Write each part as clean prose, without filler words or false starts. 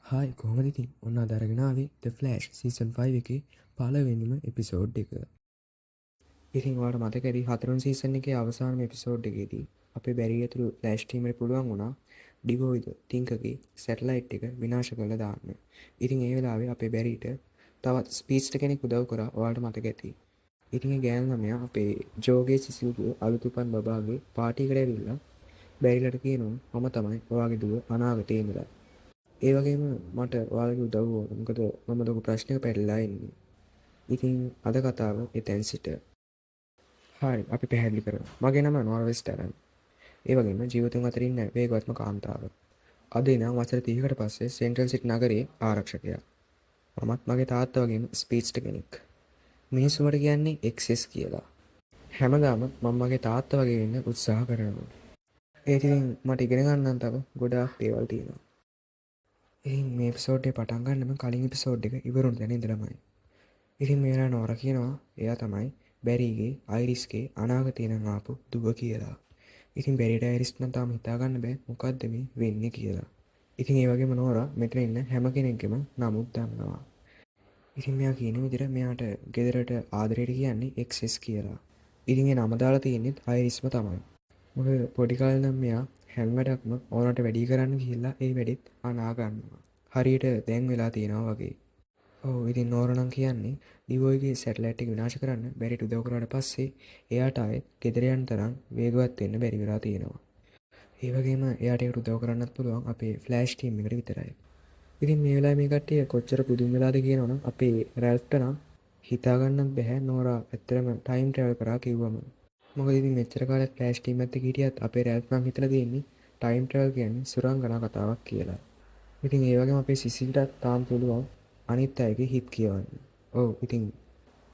Hi කොහොමද ඉතින් ඔන්න අද අරගෙන ආවේ The Flash සීසන් 5 එකේ පළවෙනිම එපිසෝඩ් එක. ඉතින් ඔයාලට මතකයි හතරවෙනි සීසන් එකේ අවසානම එපිසෝඩ් එකේදී අපේ බැරි ඇතුළු ෆ්ලෑෂ් ටීම් එකට පුළුවන් වුණා ඩිගෝයිද තින්කගේ සැටලයිට් එක විනාශ කරලා දාන්න. ඉතින් ඒ වෙලාවේ අපේ බැරිට තවත් ස්පීච්ට කෙනෙක් උදව් කරා ඔයාලට මතක ඇති. ඉතින් ඒ ගෑනු ළමයා අපේ ජෝගේ සිසිල්ගේ අලුත් උපන් බබාගේ පාටි එකට ඇවිල්ලා බැරිලට කියනවා මම තමයි ඔයාගේ දුව අනාගතේ ඉඳලා. ඒ වගේම මට ඔයාලගේ උදව්ව ඕන. මොකද මම ලොකු ප්‍රශ්නයක පැටලලා ඉන්නේ. ඉතින් අද කතාව එතෙන් සිට. හරි අපි පැහැදිලි කරමු. මගේ නම නොර්වෙස් ටැරන්. ඒ වගේම ජීවිතුන් අතර ඉන්න වේගවත්ම කාන්තාව. අද ඉඳන් වසර 30කට පස්සේ සෙන්ට්‍රල් සිටි නගරයේ ආරක්ෂකයා. මමත් මගේ තාත්තා වගේම ස්පීච්ට කෙනෙක්. මිනිස්සු මට කියන්නේ එක්සෙස් කියලා. හැමදාම මම මගේ තාත්තා වගේ වෙන්න උත්සාහ කරනවා. ඒත් ඉතින් මට ඉගෙන ගන්න තව ගොඩාක් දේවල් තියෙනවා. ඉතින් මේ එපිසෝඩ් එක පටන් ගන්නම කලින් එපිසෝඩ් එක ඉවරුණ දැන ඉඳලමයි. ඉතින් මේ වෙලාව නෝරා කියනවා එයා තමයි බැරිගේ අයිරිස්ගේ අනාගතේ නම් ආපු දුව කියලා. ඉතින් බැරිට අයිරිස් නම් තාම හිතා ගන්න බෑ මොකද්ද මේ වෙන්නේ කියලා. ඉතින් ඒ වගේම නෝරා මෙතන ඉන්න හැම කෙනෙක්ගේම නමුත් දන්නවා. ඉතින් මෙයා කියන විදිහට මෙයාට ගෙදරට ආදරයට කියන්නේ එක්සෙස් කියලා. ඉතින් ඒ නම දාලා තියෙන්නේ අයිරිස්ම තමයි. මොකද පොඩි කාලේ නම් මෙයා හැම වැඩක්ම ඕනට වැඩි කරන්න ගිහිල්ලා ඒ වැඩෙත් අනා ගන්නවා. හරියට දැන් වෙලා තියෙනවා වගේ. ඔව් ඉතින් නෝරනම් කියන්නේ ඩිවෝයිගේ සැටලයිට් එක විනාශ කරන්න බැරිට උදව් කරාට පස්සේ එයාට ආයෙත් ගෙදර යන්න තරම් වේගවත් වෙන්න බැරි වෙලා තියෙනවා. ඒ වගේම එයාට ඒකට උදව් කරන්නත් පුළුවන් අපේ ෆ්ලෑෂ් ටීම් එකට විතරයි. ඉතින් මේ වෙලාවේ මේ කට්ටිය කොච්චර පුදුම වෙලාද කියනවනම් අපේ රැල්ෆ්ට නම් හිතා ගන්නත් බැහැ නෝරා ඇත්තටම ටයිම් ට්‍රැවල් කරා කිව්වම. මොකද ඉතින් මෙච්චර කාලයක් ෆ්ලෑෂ් ටීම් එකත් එක්ක හිටියත් අපේ රැල්ෆ් නම් හිතලා තියෙන්නේ ටයිම් ට්‍රැවල් කියන්නේ සුරංගනා කතාවක් කියලා. ඉතින් ඒ වගේම අපේ සිසිල්ටත් තාම පුළුවන් අනිත් අයගේ හිත් කියවන්න. ඔව් ඉතින්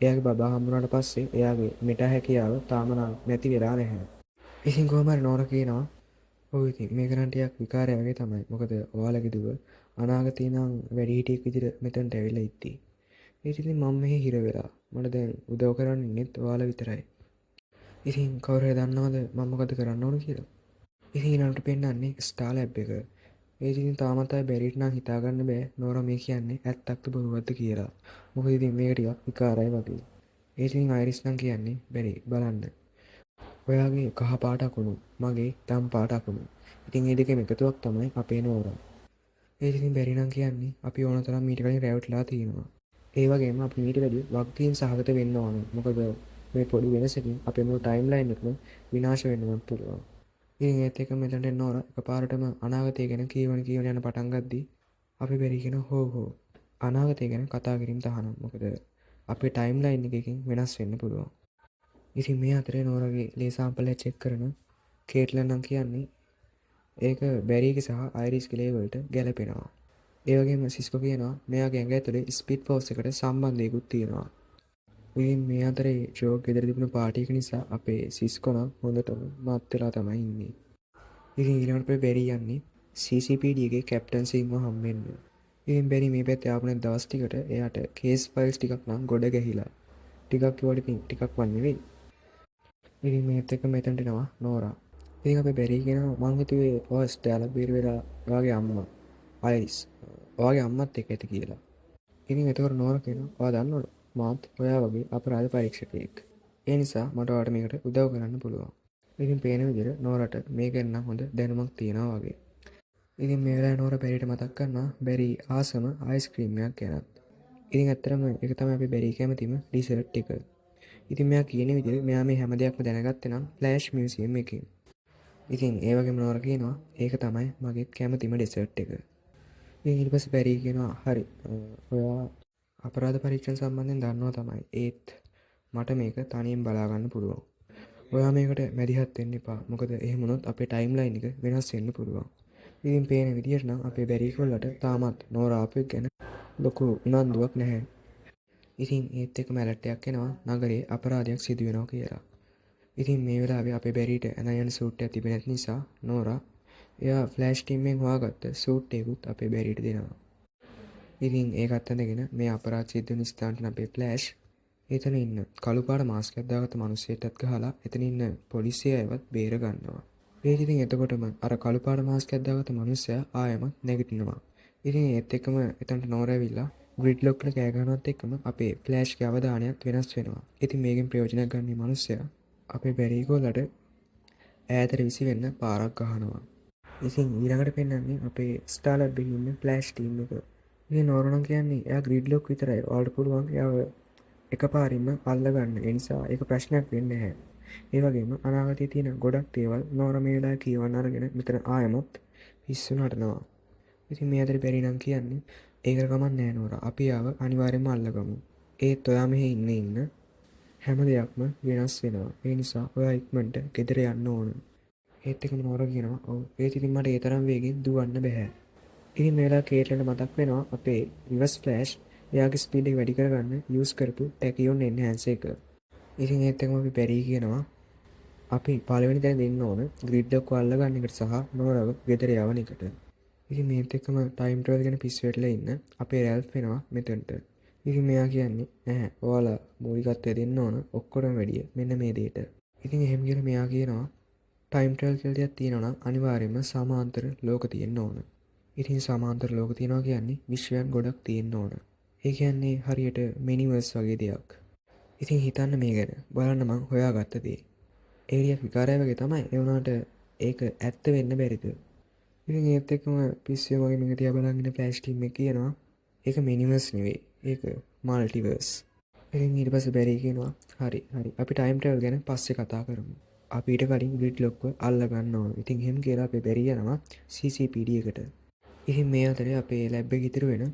එයාගේ බබා හම්බුනාට පස්සේ එයාගේ මෙට හැකියාව තාම නැති වෙලා නැහැ. ඉතින් කොහොම හරි නෝරා කියනවා ඔව් ඉතින් මේක නම් ටිකක් විකාරය වගේ තමයි. මොකද ඔයාලගේ දුව අනාගතේ නම් වැඩිහිටියෙක් විදිහට මෙතනට ඇවිල්ලා ඉද්දී. ඒත් ඉතින් මම මෙහි හිර වෙලා. මට දැන් උදව් කරන්න ඉන්නෙත් ඔයාලා විතරයි. ඉතින් කවුරු හරි දන්නවද මම මොකද කරන්න ඕන කියලා? ඉතින් ඊළඟට පෙන්නන්නේ ස්ටාර් ලැබ් එක. ඒ ඉතින් තාමත් අය බැරිට නම් හිතා ගන්න බෑ නෝරා මේ කියන්නේ ඇත්තක්ද බොරුවක්ද කියලා. මොකද ඉතින් මේක ටිකක් විකාරයි වගේ. ඒ ඉතින් අයිරිස් නම් කියන්නේ බැරි බලන්න. ඔයාගේ කහ පාට අකුණු මගේ දම් පාට අකුණු. ඉතින් මේ දෙකේම එකතුවක් තමයි අපේ නෝරා. ඒ ඉතින් බැරි නම් කියන්නේ අපි ඕන තරම් මීට කලින් රැවටිලා තියෙනවා. ඒ වගේම අපි මීට වැඩි වක්තියෙන් සහගත වෙන්න ඕන. මොකද මේ පොඩි වෙනසකින් අපේ මුළු ටයිම් ලයින් එකම විනාශ වෙන්නවත් පුළුවන්. ඉතින් ඒත් එක්ක මෙතනට එනවර එකපාරටම අනාගතය ගැන කියවන යන පටන් ගද්දී අපි බැරි කියන හෝ අනාගතය ගැන කතා කිරීම තහනම්. මොකද අපේ ටයිම් ලයින් එකකින් වෙනස් වෙන්න පුළුවන්. ඉතින් මේ අතරේ නෝරගේ ලේ සාම්පල් එක චෙක් කරන කේට්ලන් නම් කියන්නේ ඒක බැරිගේ සහ අයිරිස්ගේ ලේ වලට ගැලපෙනවා. ඒ වගේම සිස්කෝ කියනවා මෙයාගේ ඇඟ ඇතුලේ ස්පීඩ් ෆෝස් එකට සම්බන්ධයකුත් තියෙනවා. ඉතින් මේ අතරේ ජෝ ගෙදර තිබුණ පාටි එක නිසා අපේ සිස්කෝ නම් හොඳටම මත් වෙලා තමයි ඉන්නේ. ඉතින් ඊළඟට අපි බැරි යන්නේ CCPD එකේ කැප්ටන් සිංව හම්බෙන්න. ඉතින් බැරි මේ පැත්තේ ආපු නැත් දවස් ටිකට එයාට කේස් ෆයිල්ස් ටිකක් නම් ගොඩ ගැහිලා. ටිකක් කිව්වට ඉතින් ටිකක් වන් නෙවෙයි. ඉතින් මේත් එක්ක මෙතනට එනවා නෝරා. ඉතින් අපි බැරි කියනවා මං හිතුවේ ඔයා ස්ටෑලා බීර වෙලා ඔයාගේ අම්මා අයිරිස් ඔයාගේ අම්මත් එක්ක ඇති කියලා. ඉතින් එතකොට නෝරා කියනවා ඔයා දන්නවද මාත් ඔයා වගේ අපරාධ පරීක්ෂකයෙක්. ඒ නිසා මට ඔයාලට මේකට උදව් කරන්න පුළුවන්. ඉතින් පේන විදිහට නෝරට මේක නම් හොඳ දැනුමක් තියෙනවා වගේ. ඉතින් මේ වෙලාවේ නෝරා බැරිට මතක් කරනවා බැරි ආසම අයිස්ක්‍රීම් එකක් ගැනත්. ඉතින් ඇත්තටම ඒක තමයි අපි බැරි කැමතිම ඩිසර්ට් එක. ඉතින් මෙයා කියන විදිහට මෙයා මේ හැම දෙයක්ම දැනගත්තේ නම් ෆ්ලෑෂ් මියුසියම් එකකින්. ඉතින් ඒ වගේම නෝරා කියනවා ඒක තමයි මගේ කැමතිම ඩෙසර්ට් එක. ඉතින් ඊට පස්සේ බැරි කියනවා හරි ඔයා අපරාධ පරීක්ෂණ සම්බන්ධයෙන් දන්නවා තමයි. ඒත් මට මේක තනියෙන් බලා ගන්න පුළුවන්. ඔයා මේකට මැදිහත් වෙන්න එපා. මොකද එහෙම වුණොත් අපේ ටයිම් ලයින් එක වෙනස් වෙන්න පුළුවන්. ඉතින් පේන විදිහට නම් අපේ බැරි කොල්ලට තාමත් නෝරා ආපු එක ගැන ලොකු උනන්දුවක් නැහැ. ඉතින් ඒත් එක්කම ඇලර්ට් එකක් එනවා නගරේ අපරාධයක් සිදු වෙනවා කියලා. ඉතින් මේ වෙලාවේ අපේ බැරිට ඇනයන් සූට් එක තිබෙන නිසා නෝරා එයා ෆ්ලෑෂ් ටීම් එකෙන් හොයාගත්ත සූට් එකකුත් අපේ බැරිට දෙනවා. ඉතින් ඒකත් අඳගෙන මේ අපරාධ සිද්ධ වෙන ස්ථානට අපේ ෆ්ලෑෂ් එතන ඉන්න කළු පාට මාස්ක් එකක් දාගත්ත මිනිස්සෙක්ටත් ගහලා එතන ඉන්න පොලිසිය අයවත් බේර ගන්නවා. ඒ ඉතින් එතකොටම අර කළු පාට මාස්ක් එකක් දාගත්ත මිනිස්සයා ආයෙමත් නැගිටිනවා. ඉතින් ඒත් එක්කම එතනට නෝර ඇවිල්ලා ග්‍රිඩ් ලොක් එක කෑ ගහනවත් එක්කම අපේ ෆ්ලෑෂ්ගේ අවධානයත් වෙනස් වෙනවා. ඉතින් මේකෙන් ප්‍රයෝජනයක් ගන්න මේ මිනිස්සයා අපේ බැරිගෝලට ඈතට විසිවෙන්න පාරක් ගහනවා. ඉතින් ඊළඟට පෙන්වන්නේ අපේ ස්ටාර් ලැබ් එකේ ඉන්න ෆ්ලෑෂ් ටීම් එක. ඉතින් නෝර නම් කියන්නේ එයා ග්‍රිඩ් ලොක් විතරයි. ඔයාලට පුළුවන් එයාව එකපාරින්ම අල්ලගන්න. ඒ නිසා ඒක ප්‍රශ්නයක් වෙන්නේ නැහැ. ඒ වගේම අනාගතයේ තියෙන ගොඩක් දේවල් නෝර මේ වෙලාවේ කියවන්න අරගෙන මෙතන ආයමත් පිස්සු නටනවා. ඉතින් මේ අතරේ බැරි නම් කියන්නේ ඒකට කමක් නැහැ නෝරා. අපි ආව අනිවාර්යයෙන්ම අල්ලගමු. ඒත් ඔයා මෙහි ඉන්න හැම දෙයක්ම වෙනස් වෙනවා. ඒ නිසා ඔයා ඉක්මනට ගෙදර යන්න ඕන. ඒත් එකම නෝරා කියනවා ඔව් ඒත් ඉතින් මට ඒ තරම් වේගෙන් දුවන්න බෑ. ඉතින් මේ වෙලාව කේට්ලන්ට මතක් වෙනවා අපේ රිවර්ස් ෆ්ලෑෂ් එයාගේ ස්පීඩ් එක වැඩි කරගන්න යූස් කරපු ටැකියොන් එන්හැන්ස් එක. ඉතින් ඒත් එකම අපි බැරි කියනවා අපි පළවෙනි තැන දෙන්න ඕන ග්‍රිඩ් ලොක් අල්ලගන්න එකට සහ නෝරාව ගෙදර යවන එකට. ඉතින් මේත් එක්කම ටයිම් ට්‍රැවල් ගැන පිස්සු වෙట్లా ඉන්න අපේ රැල්ෆ් වෙනවා මෙතනට. ඉතින් මෙයා කියන්නේ නැහැ ඔයාලා මූලිකත්වය දෙන්න ඕන ඔක්කොටම වැඩිය මෙන්න මේ දෙයට. ඉතින් එහෙම කියලා මෙයා කියනවා ටයිම් ට්‍රැවල් කියලා දෙයක් තියෙනවා නම් අනිවාර්යයෙන්ම සමාන්තර ලෝක තියෙන්න ඕන. ඉතින් සමාන්තර ලෝක තියෙනවා කියන්නේ විශ්වයන් ගොඩක් තියෙන්න ඕන. ඒ කියන්නේ හරියට මිනිවර්ස් වගේ දෙයක්. ඉතින් හිතන්න මේ ගැන බලන්න මං හොයාගත්ත දේ. ඒරියක් විකාරය වගේ තමයි. ඒ වුණාට ඒක ඇත්ත වෙන්න බැරිද? ඉතින් ඒත් එක්කම පිස්සුව වගේ මේක තියා බලන් ඉන්න ෆ්ලෑෂ් ටීම් එක කියනවා ඒක මිනිවර්ස් නෙවෙයි. ඒක මල්ටිවර්ස්. ඉතින් ඊට පස්සේ බැරි කියනවා හරි අපි ටයිම් ට්‍රැවල් ගැන පස්සේ කතා කරමු. අපි ඊට කලින් ග්‍රිඩ් ලොක්ව අල්ල ගන්න ඕන. ඉතින් එහෙම කියලා අපේ බැරි යනවා CCPD එකට. ඉතින් මේ අතරේ අපේ ලැබ් එකේ ඉතුරු වෙන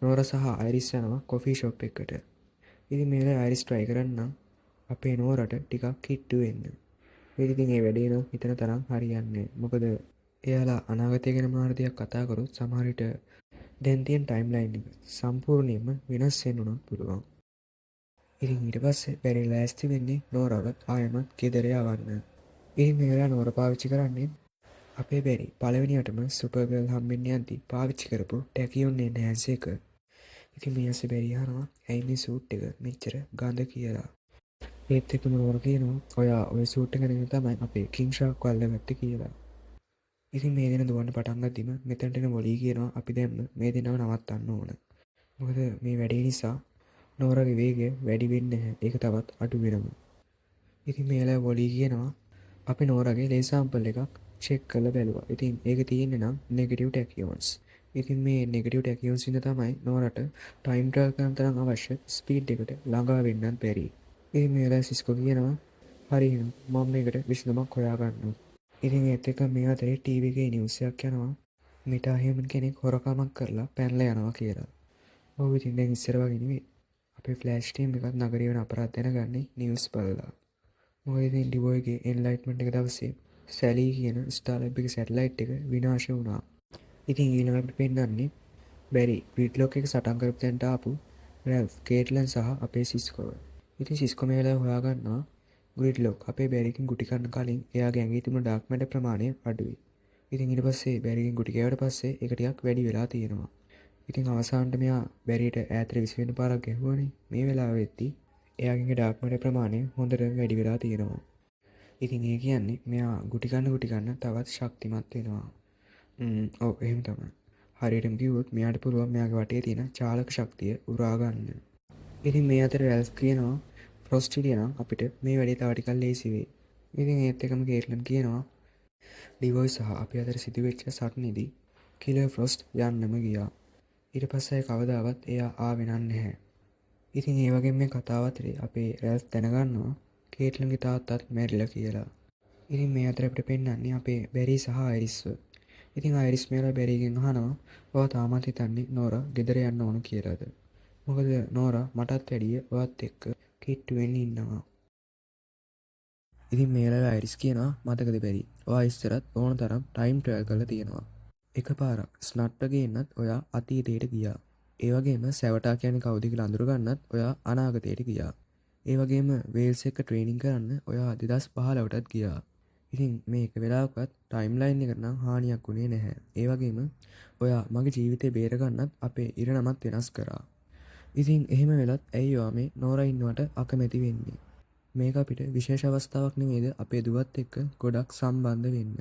නෝරා සහ අයිරිස් යනවා කොෆි ෂොප් එකකට. ඉතින් මේ වෙලාවේ අයිරිස් try කරන්න අපේ නෝරට ටිකක් කිට්ටු වෙන්න. ඉතින් ඒ වැඩේ නම් හිතන තරම් හරියන්නේ. මොකද එයාලා අනාගතය ගැන මොනවා හරි දෙයක් කතා කරොත් සමහර විට දැන් තියෙන ටයිම්ලයින් එක සම්පූර්ණයෙන්ම වෙනස් වෙන්න උනත් පුළුවන්. ඉතින් ඊට පස්සේ බැරි ලෑස්ති වෙන්නේ නෝරාව ආයමත් ගෙදර යවන්න. ඉතින් මේ වෙලාව නෝරා පාවිච්චි කරන්නේ අපේ බැරි පළවෙනියටම සුපර් ගර්ල් හම්බෙන්න යද්දි පාවිච්චි කරපු ටැකියොන් එන්හැන්ස් එක. ඉතින් මේ ඇස්සේ බැරි අහනවා ඇයි මේ සූට් එක මෙච්චර ගඳ කියලා. ඒත් එක්කම නෝරා කියනවා ඔයා ඔය සූට් එක නෙමෙයි තමයි අපේ කිං ෂාක් අල්ලගත්තේ කියලා. ඉතින් මේ දෙන දුවන්න පටන් ගද්දිම මෙතනට එන මොලී කියනවා අපි දැන් මේ දෙනව නවත්තන්න ඕන. මොකද මේ වැඩේ නිසා නෝරාගේ වේගය වැඩි වෙන්නේ නැහැ. ඒක තවත් අඩු වෙනවා. ඉතින් මේ වෙලාවේ මොලී කියනවා අපි නෝරාගේ ලේ සැම්පල් එකක් චෙක් කරලා බැලුවා. ඉතින් ඒක තියෙන්නේ නම් නෙගටිව් ටැකියොන්ස්. ඉතින් මේ නෙගටිව් ටැකියොන්ස් ඉඳ තමයි නෝරාට ටයිම් ට්‍රැවල් කරන තරම් අවශ්‍ය ස්පීඩ් එකට ළඟා වෙන්නත් බැරි. ඉතින් මේ වෙලාවේ සිස්කෝ කියනවා හරි මම මේකට විසඳුමක් හොයා ගන්නවා. ඉතින් ඒත් එක්ක මේ අතරේ ටීවී එකේ නිවුස් එකක් යනවා මිටා හියුමන් කෙනෙක් හොරකමක් කරලා පැනලා යනවා කියලා. ඔව් ඉතින් දැන් ඉස්සර වගේ නෙවෙයි. අපේ ෆ්ලෑෂ් ටීම් එකත් නගරේ වෙන අපරාධ දැනගන්නේ නිවුස් බලලා. මොකද ඉතින් ඩිබෝයිගේ එන්ලයිට්මන්ට් එක දවසේ සැලී කියන ස්ටාර් ලැබ් එකේ සැටලයිට් එක විනාශ වුණා. ඉතින් ඊළඟට පෙන්නන්නේ බැරි ග්‍රිඩ් ලොක් එක සටන් කරපු තැනට ආපු රැල්ෆ් කේට්ලන් සහ අපේ සිස්කෝව. ඉතින් සිස්කෝ මේ වෙලාවේ හොයාගන්නවා ග්‍රිඩ් ලොක් අපේ බැරිකින් ගුටි කන්න කලින් එයාගේ ඇඟේ තිබුණු ඩාර්ක් මැටර් ප්‍රමාණය අඩුයි. ඉතින් ඊට පස්සේ බැරිකින් ගුටි කෑවට පස්සේ ඒක ටිකක් වැඩි වෙලා තියෙනවා. ඉතින් අවසානට මෙයා බැරියට ඈතට විසිවෙන්න පාරක් ගැහුවානේ. මේ වෙලාවෙදී එයාගේ ඩාර්ක් මැටර් ප්‍රමාණය හොඳට වැඩි වෙලා තියෙනවා. ඉතින් ඒ කියන්නේ මෙයා ගුටි කන්න තවත් ශක්තිමත් වෙනවා. ඔව් එහෙම තමයි. හරියටම කිව්වොත් මෙයාට පුළුවන් මෙයාගේ වටේ තියෙන චාලක ශක්තිය උරා ගන්න. ඉතින් මේ අතර රැල්ෆ් කියනවා ෆ්‍රොස්ට් හිටියනම් අපිට මේ වැඩේ තව ටිකක් ලේසි වෙයි. ඉතින් ඒත් එකම කේට්ලන් කියනවා ඩිවෝයි සහ අපි අතර සිදුවෙච්ච සටනේදී කිලර් ෆ්‍රොස්ට් යන්නම ගියා. ඊට පස්සේ කවදාවත් එයා ආවෙ නැහැ. ඉතින් ඒ වගේම මේ කතාව අතරේ අපේ රැල්ෆ් දැනගන්නවා කේට්ලන්ගේ තාත්තත් මැරිලා කියලා. ඉතින් මේ අතර අපිට පෙන්වන්නේ අපේ බැරි සහ අයිරිස්ව. ඉතින් අයිරිස් මේලා බැරිගෙන් අහනවා ඔයා තාමත් හිතන්නේ නෝරා ගෙදර යන්න ඕන කියලාද? මොකද නෝරා මටත් වැඩිය ඔයත් එක්ක කිට්ටු වෙන්න ඉන්නවා. ඉතින් මේ වෙලාවේ අයිරිස් කියනවා මතකද බැරි ඔයා ඉස්සරත් ඕන තරම් ටයිම් ට්‍රැවල් කරලා තියෙනවා. එකපාරක් ස්නට්ට ගේන්නත් ඔයා අතීතයට ගියා. ඒ වගේම සැවටා කියන්නේ කවුද කියලා අඳුරගන්නත් ඔයා අනාගතයට ගියා. ඒ වගේම වේල්ස් එක්ක ට්‍රේනින් කරන්න ඔයා 2015ටත් ගියා. ඉතින් මේක වෙලාවකත් ටයිම්ලයින් එකට නම් හානියක් වුණේ නැහැ. ඒ වගේම ඔයා මගේ ජීවිතේ බේරගන්නත් අපේ ඉරණමත් වෙනස් කරා. ඉතින් එහෙම වෙලත් ඇයි ඔයා මේ නෝරා ඉන්නවට අකමැති වෙන්නේ? මේක අපිට විශේෂ අවස්ථාවක් නෙමෙයිද අපේ දුවත් එක්ක ගොඩක් සම්බන්ධ වෙන්න.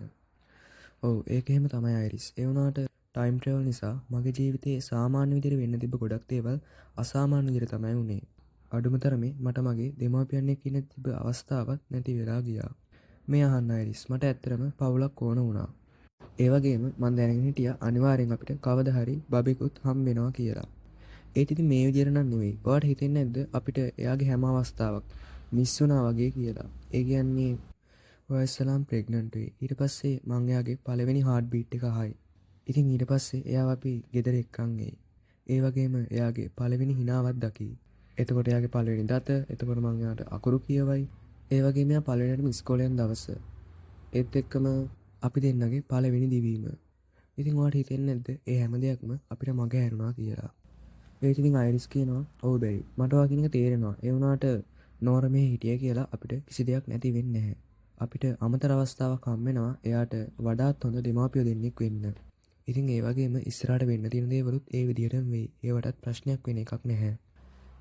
ඔව් ඒක එහෙම තමයි අයිරිස්. ඒ වුණාට ටයිම් ට්‍රැවල් නිසා මගේ ජීවිතයේ සාමාන්‍ය විදිහට වෙන්න තිබ්බ ගොඩක් දේවල් අසාමාන්‍ය විදිහට තමයි වුනේ. අඩුම තරමේ මට මගේ දෙමාපියන් එක්ක ඉන්න තිබ්බ අවස්ථාවක් නැති වෙලා ගියා. මේ අහන්න අයිරිස් මට ඇත්තටම පවුලක් ඕන වුණා. ඒ වගේම මම දැනගෙන හිටියා අනිවාර්යෙන් අපිට කවදා හරි බබෙකුත් හම් වෙනවා කියලා. ඒත් ඉතින් මේ විදිහට නම් නෙවෙයි. ඔයාලට හිතෙන්නේ නැද්ද අපිට එයාගේ හැම අවස්ථාවක් මිස් වුණා වගේ කියලා? ඒ කියන්නේ ඔයා ඉස්සලාම් ප්‍රෙග්නන්ට් වෙයි. ඊට පස්සේ මං එයාගේ පළවෙනි හાર્ට් බීට් එක අහයි. ඉතින් ඊට පස්සේ එයාව අපි ගෙදර එක්කන් එයි. ඒ වගේම එයාගේ පළවෙනි හිනාවක් දකි. එතකොට එයාගේ පළවෙනි දත, එතකොට මං එයාට අකුරු කියවයි. ඒ වගේම එයා පළවෙනියටම ඉස්කෝලේ යන දවස. ඒත් එක්කම අපි දෙන්නගේ පළවෙනි දිවීම. ඉතින් ඔයාලට හිතෙන්නේ නැද්ද ඒ හැම දෙයක්ම අපිට මග හැරුණා කියලා? ඒත් ඉතින් අයිරිස් කියනවා ඔව් බැරි. මට ඔයා කියන එක තේරෙනවා. ඒ වුණාට නෝර මේ හිටිය කියලා අපිට කිසි දෙයක් නැති වෙන්නේ නැහැ. අපිට අමතර අවස්ථාවක් හම් වෙනවා එයාට වඩාත් හොඳ දෙමාපියෝ දෙන්නෙක් වෙන්න. ඉතින් ඒ වගේම ඉස්සරහට වෙන්න තියෙන දේවලුත් ඒ විදිහටම වෙයි. ඒවටත් ප්‍රශ්නයක් වෙන එකක් නැහැ.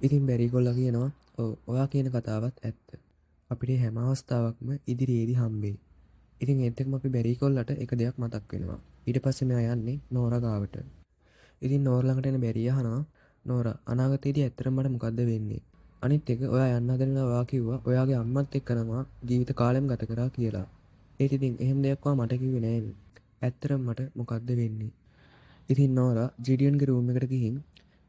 ඉතින් බැරිගොල්ලා කියනවා ඔව් ඔයා කියන කතාවත් ඇත්ත. අපිට හැම අවස්ථාවක්ම ඉදිරියේදී හම්බෙයි. ඉතින් ඒත් එක්කම අපි බැරිගොල්ලට එක දෙයක් මතක් වෙනවා. ඊට පස්සේ මෙයා යන්නේ නෝරා ගාවට. ඉතින් නෝරා ළඟට එන බැරි අහනවා නෝරා අනාගතයේදී ඇත්තටම මට මොකද්ද වෙන්නේ? අනිත් එක ඔයා යන්න හදන ඔයා කිව්වා ඔයාගේ අම්මත් එක්කම ජීවිත කාලෙම ගත කරා කියලා. ඒත් ඉතින් එහෙම දෙයක් මට කිව්වේ නෑනේ. ඇත්තටම මට මොකද්ද වෙන්නේ? ඉතින් නෝරා ජීඩියන්ගේ රූම් එකට ගිහින්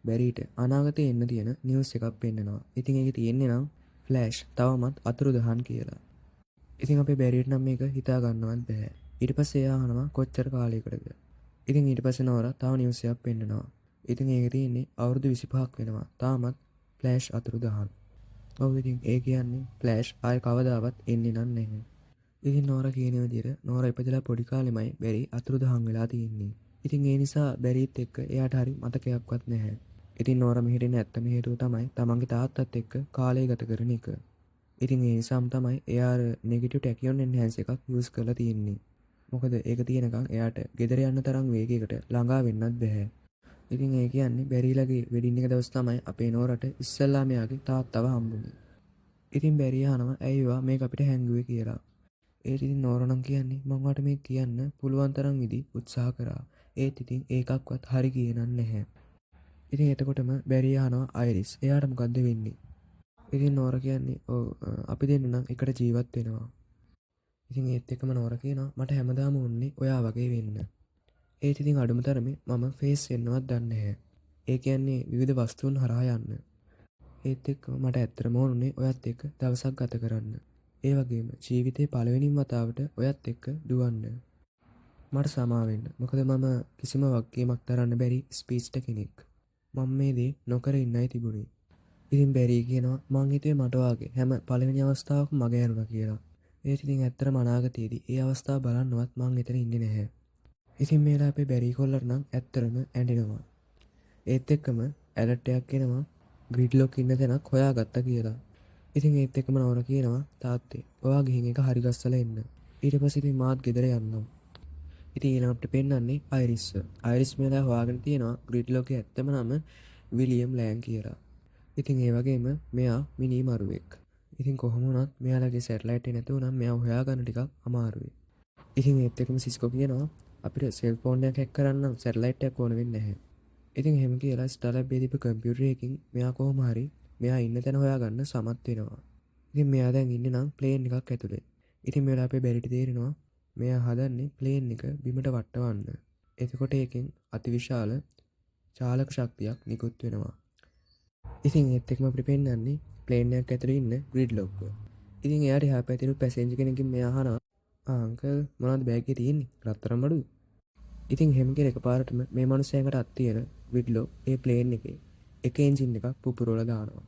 බැරිට අනාගතේ එන්න තියෙන නිවුස් එකක් පෙන්නනවා. ඉතින් ඒකේ තියෙන්නේ නම් ෆ්ලෑෂ් තවමත් අතුරුදහන් කියලා. ඉතින් අපේ බැරිට නම් මේක හිතා ගන්නවත් බෑ. ඊට පස්සේ එයා අහනවා කොච්චර කාලයකටද? ඉතින් ඊට පස්සේ නෝරා තව නිවුස් එකක් පෙන්නනවා. ඉතින් ඒකේ තියෙන්නේ අවුරුදු 25ක් වෙනවා. තාමත් ෆ්ලෑෂ් අතුරුදහන්. ඔව් ඉතින් ඒ කියන්නේ ෆ්ලෑෂ් ආය කවදාවත් එන්නේ නැහැ. ඉතින් නෝරා කියන විදිහට නෝරා ඉපදලා පොඩි කාලෙමයි බැරි අතුරුදහන් වෙලා තියෙන්නේ. ඉතින් ඒ නිසා බැරිත් එක්ක එයාට හරි මතකයක්වත් නැහැ. ඉතින් නෝරා මෙහෙට එන ඇත්තම හේතුව තමයි තමන්ගේ තාත්තත් එක්ක කාලය ගත කරන එක. ඉතින් ඒ නිසාම තමයි එයා නෙගටිව් ටැකියොන් එන්හැන්ස් එකක් යූස් කරලා තියෙන්නේ. මොකද ඒක තියෙනකන් එයාට ගෙදර යන්න තරම් වේගයකට ළඟා වෙන්නත් බැහැ. ඉතින් ඒ කියන්නේ බැරිලගේ වෙඩින් එක දවස් තමයි අපේ නෝරට ඉස්සල්ලාම එයාගේ තාත්තව හම්බුනේ. ඉතින් බැරි අහනවා ඇයිවා මේක අපිට හැංගුවේ කියලා. ඒත් ඉතින් නෝරා නම් කියන්නේ මම ඔයාලට මේක කියන්න පුළුවන් තරම් විදි උත්සාහ කරා. ඒත් ඉතින් ඒකක්වත් හරි කියනන් නැහැ. ඉතින් එතකොටම බැරි අහනවා අයිරිස් එයාට මොකද්ද වෙන්නේ? ඉතින් නෝරා කියන්නේ ඔව් අපි දෙන්න නම් එකට ජීවත් වෙනවා. ඉතින් ඒත් එක්කම නෝරා කියනවා මට හැමදාම ඕනේ ඔයා වගේ වෙන්න. ඒත් ඉතින් අඩුම තරමේ මම ෆේස් වෙන්නවත් දන්නේ නැහැ. ඒ කියන්නේ විවිධ වස්තුන් හරහා යන්න. ඒත් එක්කම මට ඇත්තටම ඕනේ ඔයත් එක්ක දවසක් ගත කරන්න. ඒ වගේම ජීවිතේ පළවෙනිම වතාවට ඔයත් එක්ක දුවන්න. මට සමා වෙන්න. මොකද මම කිසිම වගකීමක් දරන්න බැරි ස්පීච්ට කෙනෙක්. මම මේ දේ නොකර ඉන්නයි තිබුණේ. ඉතින් බැරි කියනවා මං හිතුවේ මට වාගේ හැම පළවෙනි අවස්ථාවකම මග යනවා කියලා. ඒත් ඉතින් ඇත්තටම අනාගතයේදී ඒ අවස්ථාව බලන්නවත් මං එතන ඉන්නේ නැහැ. ඉතින් මේලා අපේ බැරි කොල්ලට නම් ඇත්තටම ඇඬෙනවා. ඒත් එක්කම ඇලර්ට් එකක් එනවා ග්‍රිඩ්ලොක් ඉන්න තැනක් හොයාගත්තා කියලා. ඉතින් ඒත් එක්කම නෝරා කියනවා තාත්තේ ඔයා ගිහින් එක හරි ගස්සලා එන්න. ඊට පස්සේ ඉතින් මාත් ගෙදර යන්නම්. ඉතින් ඊළඟට පෙන්නන්නේ අයිරිස්. අයිරිස් මේලා හොයාගෙන තියෙනවා ග්‍රිඩ්ලොක්ගේ ඇත්තම නම විලියම් ලෑන් කියලා. ඉතින් ඒ වගේම මෙයා මිනි මරුවෙක්. ඉතින් කොහොම වුණත් මෙයාලගේ සැටලයිට් එක නැතුව නම් මෙයා හොයාගන්න ටිකක් අමාරුයි. ඉතින් ඒත් එක්කම සිස්කෝ කියනවා අපිට සෙල්ෆෝන් එකක් හැක් කරන්න සැටලයිට් එකක් ඕන වෙන්නේ නැහැ. ඉතින් එහෙම කියලා ස්ටාර්ලබ් එකේ කම්පියුටර් එකකින් මෙයා කොහොම හරි මෙයා ඉන්න තැන හොයාගන්න සමත් වෙනවා. ඉතින් මෙයා දැන් ඉන්නේ නම් ප්ලේන් එකක් ඇතුලේ. ඉතින් මෙයා අපේ බැරිට තේරෙනවා මෙයා හදන්නේ ප්ලේන් එක බිමට වටවන්න. එතකොට ඒකෙන් අතිවිශාල චාලක ශක්තියක් නිකුත් වෙනවා. ඉතින් ඒත් එක්කම අපිට පෙන්නන්නේ ප්ලේන් එකක් ඇතුලේ ඉන්න ග්‍රිඩ්ලොක්ව. ඉතින් එයාට එහා පැත්තේ පැසෙන්ජර් කෙනකින් මෙයා අහනවා අංකල් මොනවද බෑග් එකේ තියෙන්නේ? රත්තරන් බඩු. ඉතින් එහෙම කියලා එකපාරටම මේ මනුස්සයාකට අත් තියෙන ග්‍රිඩ්ලොක් ඒ ප්ලේන් එකේ එක එන්ජින් එකක් පුපුරවලා දානවා.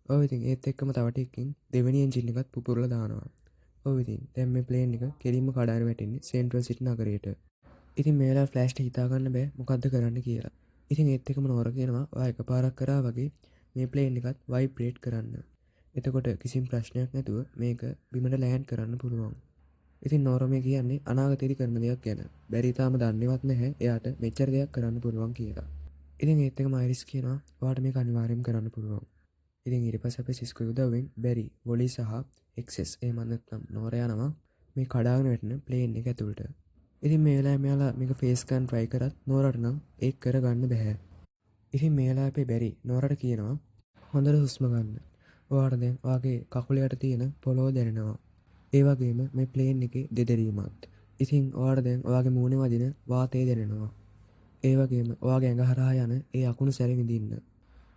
ඔව් ඉතින් ඒත් එක්කම තව ටිකකින් දෙවෙනි එන්ජින් එකත් පුපුරලා දානවා. ඔව් ඉතින් දැන් මේ ප්ලේන් එක කෙලින්ම කඩාගෙන වැටෙන්නේ සෙන්ට්‍රල් සිටි නගරයට. ඉතින් මේලා ෆ්ලෑෂ්ට හිතා ගන්න බෑ මොකද්ද කරන්න කියලා. ඉතින් ඒත් එක්කම නෝරා කියනවා ඔයා එකපාරක් කරා වගේ මේ ප්ලේන් එකත් වයිබ්‍රේට් කරන්න. එතකොට කිසිම ප්‍රශ්නයක් නැතුව මේක බිමට ලෑන්ඩ් කරන්න පුළුවන්. ඉතින් නෝරා මේ කියන්නේ අනාගතයේදී කරන දෙයක් ගැන. බැරි තාම දන්නේවත් නැහැ එයාට මෙච්චර දෙයක් කරන්න පුළුවන් කියලා. ඉතින් ඒත් එක්කම අයිරිස් කියනවා ඔයාට මේක අනිවාර්යයෙන් කරන්න පුළුවන්. ඉතින් ඊට පස්සේ අපේ සිස්කෝ උදව්වෙන් බැරි වොලි සහ එක්සස් එහෙම නැත්නම් නෝරා යනවා මේ කඩාගෙන වැටෙන ප්ලේන් එක ඇතුළට. ඉතින් මේ වෙලාවේ මෙයාලා මේක ෆේස් ගන්න try කරත් නෝරට නම් ඒක කරගන්න බෑ. ඉතින් මේ වෙලාවේ අපේ බැරි නෝරට කියනවා හොඳට හුස්ම ගන්න. ඔයාට දැන් ඔයාගේ කකුල යට තියෙන පොළොව දැනෙනවා. ඒ වගේම මේ ප්ලේන් එකේ දෙදරීමත්. ඉතින් ඔයාට දැන් ඔයාගේ මූණේ වදින වාතය දැනෙනවා. ඒ වගේම ඔයාගේ ඇඟ හරහා යන ඒ අකුණු සැර විඳින්න.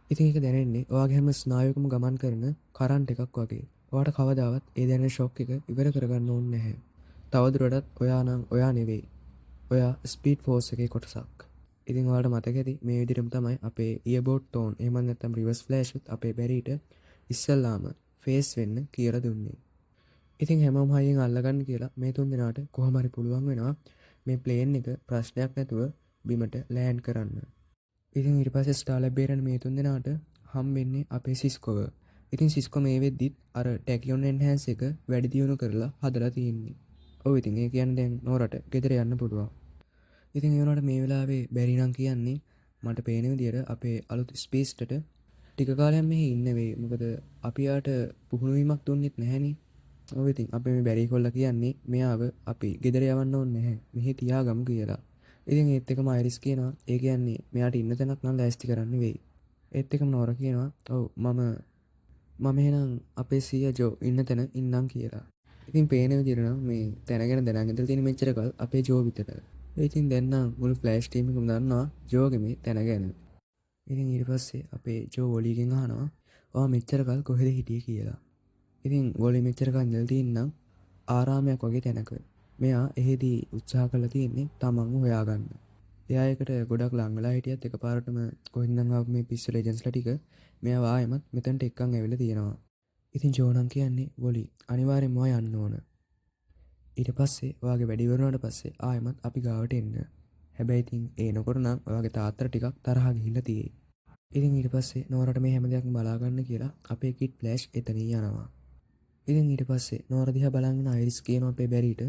ඉතින් ඒක දැනෙන්නේ ඔයාගේ හැම ස්නායුවකම ගමන් කරන කරන්ට් එකක් වගේ. ඔයාට කවදාවත් ඒ දැනෙන ෂොක් එක ඉවර කරගන්න ඕනේ නැහැ. තවදුරටත් ඔයා නම් ඔයා නෙවෙයි. ඔයා ස්පීඩ් ෆෝස් එකේ කොටසක්. ඉතින් ඔයාලට මතක ඇති මේ විදිහටම තමයි අපේ ඉයර්බෝඩ් ටෝන් එහෙම නැත්නම් රිවර්ස් ෆ්ලෑෂ් උත් අපේ බැරිට ඉස්සල්ලාම ෆේස් වෙන්න කියලා දුන්නේ. ඉතින් හැමෝම හයියෙන් අල්ලගන්න කියලා මේ තුන් දෙනාට කොහොම හරි පුළුවන් වෙනවා මේ ප්ලේන් එක ප්‍රශ්නයක් නැතුව බිමට ලෑන්ඩ් කරන්න. ඉතින් ඊට පස්සේ ස්ටාර් ලැබ් එකේ මේ තුන් දෙනාට හම්බෙන්නේ අපේ සිස්කෝව. ඉතින් සිස්කෝ මේ වෙද්දිත් අර ටැකියොන් එන්හෑන්ස් එක වැඩි දියුණු කරලා හදලා තියෙන්නේ. ඔව් ඉතින් ඒ කියන්නේ දැන් නෝරට ගෙදර යන්න පුළුවන්. ඉතින් ඒ වුණාට මේ වෙලාවේ බැරි නම් කියන්නේ මට පේන විදියට අපේ අලුත් ස්පේස්ටට ටික කාලයක් මෙහි ඉන්න වෙයි. මොකද අපි යාට පුහුණු වීමක් දුන්නෙත් නැහැනේ. ඔව් ඉතින් අපි මේ බැරි කොල්ලා කියන්නේ මෙයාව අපි ගෙදර යවන්න ඕනේ නැහැ. මෙහි තියාගමු කියලා. ඉතින් ඒත් එකම අයිරිස් කියනවා ඒ කියන්නේ මෙයාට ඉන්න තැනක් නම් ලෑස්ති කරන්න වෙයි. ඒත් එකම නෝර කියනවා ඔව් මම එහෙනම් අපේ සීයා ජෝ ඉන්න තැන ඉන්නම් කියලා. ඉතින් පේන විදිහට නම් මේ තැන ගැන දැනගෙන ඉඳලා තියෙන මෙච්චර කල් අපේ ජෝ විතර. ඉතින් දැන් නම් මුළු ෆ්ලෑෂ් ටීම් එකම දන්නවා ජෝගේ මේ තැන ගැන. ඉතින් ඊට පස්සේ අපේ ජෝ වොලිගෙන් අහනවා ඔයා මෙච්චර කල් කොහෙද හිටියේ කියලා. ඉතින් වොලි මෙච්චර කල් ඉඳලා තියෙනම් ආරාමයක් වගේ තැනක. මෙයා එහෙදී උත්සාහ කරලා තියෙන්නේ තමන්ව හොයාගන්න. එයා ඒකට ගොඩක් ලං වෙලා හිටියත් එකපාරටම කොහෙන්දන් ආපු මේ පිස්සු ලෙජන්ස්ලා ටික මෙයා ආයෙමත් මෙතනට එක්කන් ඇවිල්ලා තියෙනවා. ඉතින් ජෝනන් කියන්නේ වොලි අනිවාර්යෙන්ම ඔයා යන්න ඕන. ඊට පස්සේ ඔයාගේ වැඩි ඉවරනාට පස්සේ ආයෙමත් අපි ගාවට එන්න. හැබැයි ඉතින් එනකොට නම් ඔයාගේ තාත්තට ටිකක් තරහ ගිහිල්ලා තියෙයි. ඉතින් ඊට පස්සේ නෝරට මේ හැම දෙයක්ම බලා ගන්න කියලා අපේ කිඩ් ෆ්ලෑෂ් එතනින් යනවා. ඉතින් ඊට පස්සේ නෝර දිහා බලන් ඉන්න අයිරිස් කියනවා අපේ බැරිට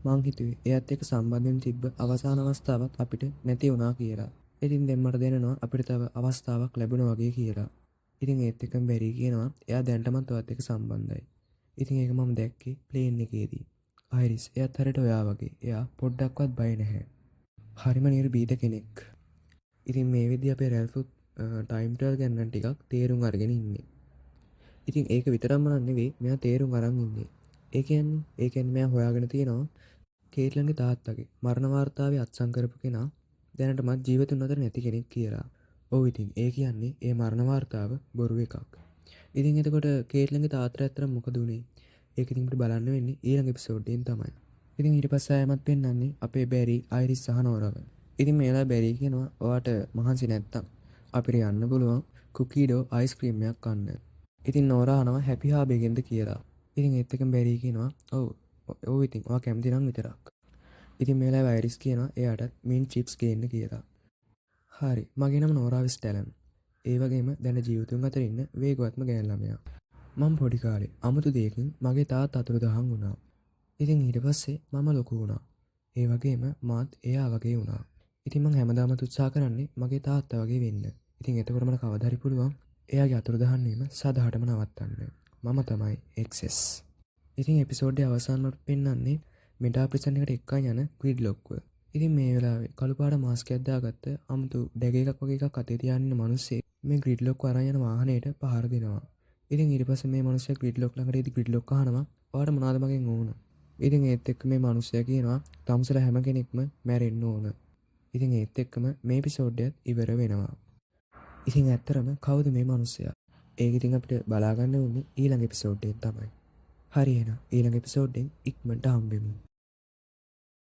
මං හිතුවේ එයත් එක්ක සම්බන්ධයෙන් තිබ්බ අවසාන අවස්ථාවක් අපිට නැති වුණා කියලා. ඉතින් දැන් මට දැනෙනවා අපිට තව අවස්ථාවක් ලැබුණා වගේ කියලා. ඉතින් ඒත් එක්කම බැරි කියනවා එයා දැන්ටමත් ඔයත් එක්ක සම්බන්ධයි. ඉතින් ඒක මම දැක්කේ ප්ලේන් එකේදී. අයිරිස් එයාත් හරියට ඔයා වගේ. එයා පොඩ්ඩක්වත් බය නැහැ. හරිම නිර්භීත කෙනෙක්. ඉතින් මේ විදිහ අපේ රැල්ෆුත් ටයිම් ට්‍රැවල් ගැන නම් ටිකක් තේරුම් අරගෙන ඉන්නේ. ඉතින් ඒක විතරක්ම නෙවෙයි මෙයා තේරුම් අරන් ඉන්නේ. ඒ කියන්නේ මෙයා හොයාගෙන තියෙනවා කේට්ලන්ගේ තාත්තගේ මරණ වාර්තාවේ අත්සන් කරපු කෙනා දැනටමත් ජීවිතුන් අතර නැති කෙනෙක් කියලා. ඔව් ඉතින් ඒ කියන්නේ ඒ මරණ වාර්තාව බොරු එකක්. ඉතින් එතකොට කේට්ලන්ගේ තාත්තට ඇත්තට මොකද උනේ? ඒක ඉතින් අපිට බලන්න වෙන්නේ ඊළඟ එපිසෝඩ් එකෙන් තමයි. ඉතින් ඊට පස්සේ ආයමත් පෙන්නන්නේ අපේ බැරි අයිරිස් සහ නෝරව. ඉතින් මේලා බැරි කියනවා ඔයාට මහන්සි නැත්තම් අපිට යන්න පුළුවන් කුකීඩෝ අයිස්ක්‍රීම් එකක් කන්න. ඉතින් නෝරා අහනවා හැපි හාබේගෙන්ද කියලා. ඉතින් ඒත් එකම බැරි කියනවා ඔව් ඉතින් ඔයා කැමති නම් විතරක්. ඉතින් මේලා වයිරිස් කියනවා එයාටත් මින් චිප්ස් ගේන්න කියලා. හරි මගේ නම නෝරා විස්ටැලන්. ඒ වගේම දැන් ජීවිතුන් අතර ඉන්න වේගවත්ම ගෑන් ළමයා. මම පොඩි කාලේ අමුතු දෙයකින් මගේ තාත්තා අතුරුදහන් වුණා. ඉතින් ඊට පස්සේ මම ලොකු වුණා. ඒ වගේම මාත් එයා වගේ වුණා. ඉතින් මම හැමදාම උත්සාහ කරන්නේ මගේ තාත්තා වගේ වෙන්න. ඉතින් එතකොට මට කවදා හරි පුළුවන් එයාගේ අතුරුදහන් වීම සදාටම නවත්තන්න. මම තමයි එක්සස්. ඉතින් එපිසෝඩ් එකේ අවසානට පෙන්නන්නේ මෙඩා ප්‍රිසන් එකට එක්කන් යන ග්‍රිඩ්ලොක්ව. ඉතින් මේ වෙලාවේ කළු පාට මාස්ක් එකක් දාගත්ත අමුතු ඩැග එකක් වගේ එකක් අතේ තියාගෙන ඉන්න මිනිස්සේ මේ ග්‍රිඩ්ලොක් අරන් යන වාහනේට පහර දෙනවා. ඉතින් ඊට පස්සේ මේ මිනිස්සයා ග්‍රිඩ්ලොක් ළඟට ඉදි ග්‍රිඩ්ලොක් අහනවා ඔයාට මොනවද මගෙන් ඕන? ඉතින් ඒත් එක්ක මේ මිනිස්සයා කියනවා තමුසලා හැම කෙනෙක්ම මැරෙන්න ඕන. ඉතින් ඒත් එක්කම මේ එපිසෝඩ් එකත් ඉවර වෙනවා. ඉතින් ඇත්තරම කවුද මේ මිනිස්සයා? ඒක ඉතින් අපිට බලා ගන්න ඕනේ ඊළඟ එපිසෝඩ් එකෙන් තමයි. හරි එහෙනම් ඊළඟ එපිසෝඩ් එකෙන් ඉක්මනට හම්බෙමු.